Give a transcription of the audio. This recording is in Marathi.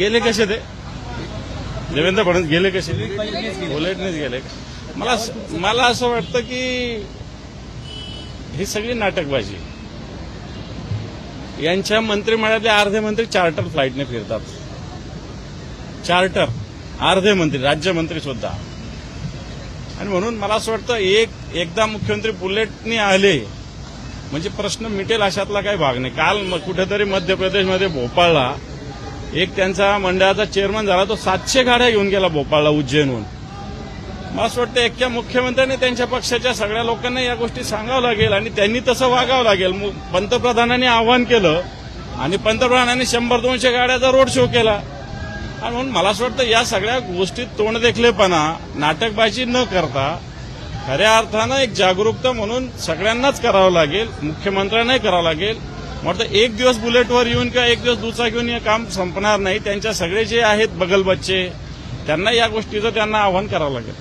गेले कसे ते देवेंद्र फडणवीस गेले कसे बुलेटनेच गेले. मला असं वाटतं की ही सगळी नाटकबाजी. यांच्या मंत्रिमंडळातले अर्धे मंत्री चार्टर फ्लाईटने फिरतात. चार्टर अर्धे मंत्री, राज्यमंत्री सुद्धा. आणि म्हणून मला असं वाटतं एकदा मुख्यमंत्री बुलेटने आले म्हणजे प्रश्न मिटेल अशातला काही भाग नाही. काल कुठेतरी मध्य प्रदेशमध्ये भोपाळला एक त्यांचा मंडळाचा चेअरमन झाला, तो 700 गाड्या घेऊन गेला भोपाळला उज्जैनहून. मला असं वाटतं एकट्या मुख्यमंत्र्यांनी त्यांच्या पक्षाच्या सगळ्या लोकांना या गोष्टी सांगावं लागेल आणि त्यांनी तसं वागावं लागेल. पंतप्रधानांनी आवाहन केलं आणि पंतप्रधानांनी 100-200 गाड्याचा रोड शो केला. आणि म्हणून मला असं वाटतं या सगळ्या गोष्टीत तोंडदेखलेपणा, नाटकबाजी न करता खऱ्या अर्थानं एक जागरूकता म्हणून सगळ्यांनाच करावं लागेल, मुख्यमंत्र्यांनाही करावं लागेल. म्हटलं एक दिवस बुलेटवर येऊन किंवा एक दिवस दुचाकी घेऊन हे काम संपणार नाही. त्यांच्या सगळे जे आहेत बगल बच्चे त्यांना या गोष्टीचं त्यांना आवाहन करावं लागेल.